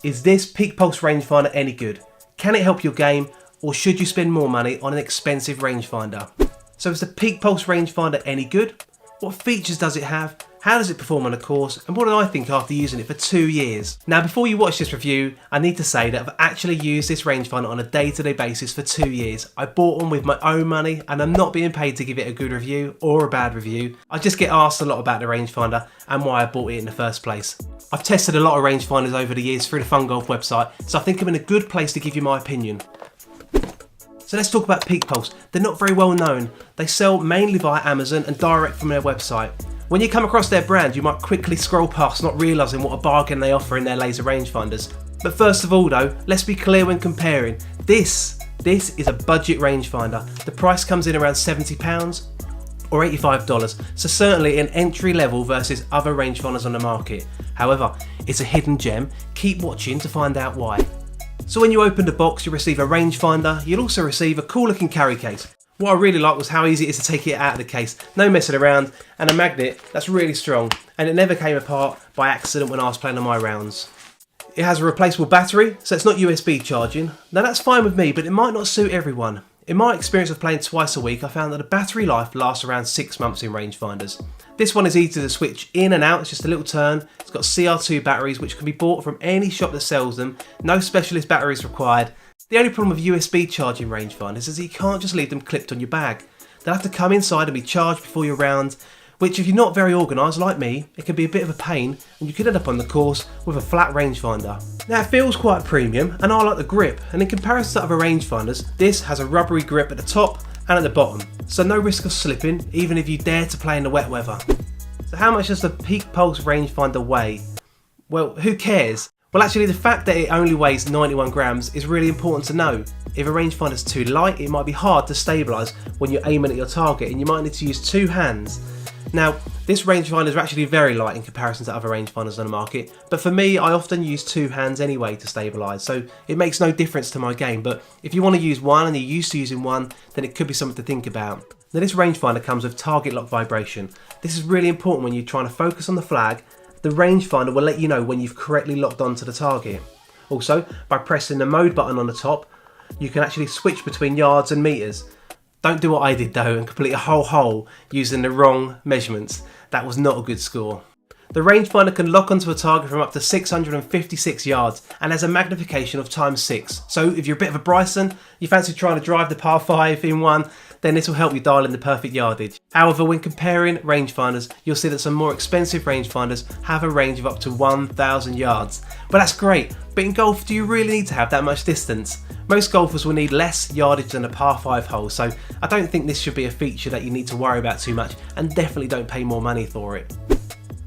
Is this PEAKPULSE rangefinder any good? Can it help your game, or should you spend more money on an expensive rangefinder? So is the PEAKPULSE rangefinder any good? What features does it have? How does it perform on a course? And what did I think after using it for 2 years? Now before you watch this review, I need to say that I've actually used this rangefinder on a day-to-day basis for 2 years. I bought one with my own money and I'm not being paid to give it a good review or a bad review. I just get asked a lot about the rangefinder and why I bought it in the first place. I've tested a lot of rangefinders over the years through the FUNGOLF website, so I think I'm in a good place to give you my opinion. So let's talk about PEAKPULSE. They're not very well known. They sell mainly via Amazon and direct from their website. When you come across their brand, you might quickly scroll past, not realising what a bargain they offer in their laser rangefinders. But first of all though, let's be clear when comparing. This is a budget rangefinder. The price comes in around £70 or $85, so certainly an entry level versus other rangefinders on the market. However, it's a hidden gem. Keep watching to find out why. So when you open the box, you receive a rangefinder. You'll also receive a cool looking carry case. What I really liked was how easy it is to take it out of the case, no messing around, and a magnet that's really strong, and it never came apart by accident when I was playing on my rounds. It has a replaceable battery, so it's not USB charging. Now that's fine with me, but it might not suit everyone. In my experience of playing twice a week, I found that the battery life lasts around 6 months in rangefinders. This one is easy to switch in and out, it's just a little turn. It's got CR2 batteries which can be bought from any shop that sells them, no specialist batteries required. The only problem with USB charging rangefinders is that you can't just leave them clipped on your bag. They'll have to come inside and be charged before your round, which if you're not very organised like me, it can be a bit of a pain and you could end up on the course with a flat rangefinder. Now it feels quite premium and I like the grip, and in comparison to other rangefinders, this has a rubbery grip at the top and at the bottom, so no risk of slipping even if you dare to play in the wet weather. So how much does the PEAKPULSE rangefinder weigh? Well, who cares? Well actually the fact that it only weighs 91 grams is really important to know. If a rangefinder is too light, it might be hard to stabilise when you're aiming at your target and you might need to use 2 hands. Now this rangefinder is actually very light in comparison to other rangefinders on the market, but for me I often use 2 hands anyway to stabilise, so it makes no difference to my game. But if you want to use one and you're used to using one, then it could be something to think about. Now this rangefinder comes with target lock vibration. This is really important when you're trying to focus on the flag. The rangefinder will let you know when you've correctly locked onto the target. Also, by pressing the mode button on the top, you can actually switch between yards and metres. Don't do what I did though and complete a whole hole using the wrong measurements. That was not a good score. The rangefinder can lock onto a target from up to 656 yards and has a magnification of ×6. So if you're a bit of a Bryson, you fancy trying to drive the par 5 in one, then this will help you dial in the perfect yardage. However, when comparing rangefinders, you'll see that some more expensive rangefinders have a range of up to 1,000 yards. But that's great, but in golf, do you really need to have that much distance? Most golfers will need less yardage than a par 5 hole, so I don't think this should be a feature that you need to worry about too much, and definitely don't pay more money for it.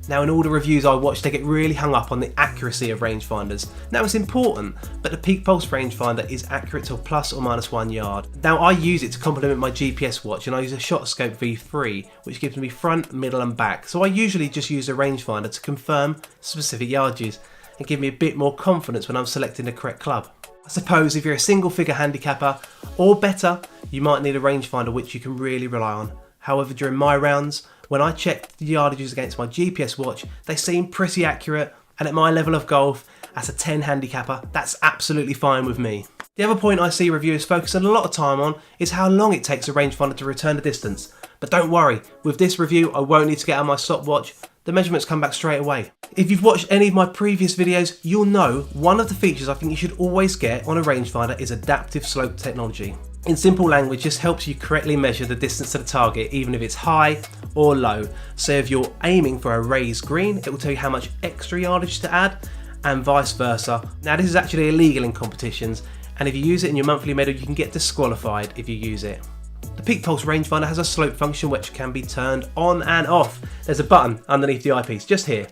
Now in all the reviews I watch, they get really hung up on the accuracy of rangefinders. Now it's important, but the PEAKPULSE rangefinder is accurate to ±1 yard. Now I use it to complement my GPS watch, and I use a ShotScope V3, which gives me front, middle and back. So I usually just use a rangefinder to confirm specific yardages and give me a bit more confidence when I'm selecting the correct club. I suppose if you're a single figure handicapper or better, you might need a rangefinder which you can really rely on. However, during my rounds, when I checked the yardages against my GPS watch, they seem pretty accurate, and at my level of golf, as a 10 handicapper, that's absolutely fine with me. The other point I see reviewers focusing a lot of time on is how long it takes a rangefinder to return the distance. But don't worry, with this review I won't need to get out my stopwatch, the measurements come back straight away. If you've watched any of my previous videos, you'll know one of the features I think you should always get on a rangefinder is adaptive slope technology. In simple language, this helps you correctly measure the distance to the target, even if it's high or low. So if you're aiming for a raised green, it will tell you how much extra yardage to add, and vice versa. Now this is actually illegal in competitions, and if you use it in your monthly medal, you can get disqualified if you use it. The PEAKPULSE rangefinder has a slope function which can be turned on and off. There's a button underneath the eyepiece, just here.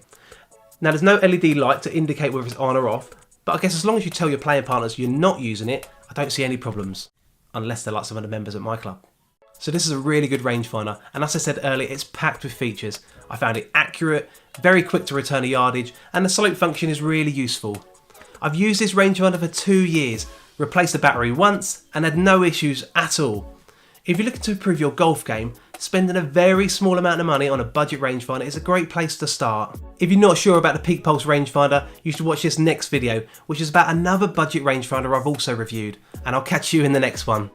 Now there's no LED light to indicate whether it's on or off, but I guess as long as you tell your playing partners you're not using it, I don't see any problems. Unless they're like some of the members at my club. So this is a really good rangefinder, and as I said earlier, it's packed with features. I found it accurate, very quick to return a yardage, and the slope function is really useful. I've used this rangefinder for 2 years, replaced the battery once, and had no issues at all. If you're looking to improve your golf game, spending a very small amount of money on a budget rangefinder is a great place to start. If you're not sure about the PEAKPULSE rangefinder, you should watch this next video, which is about another budget rangefinder I've also reviewed, and I'll catch you in the next one.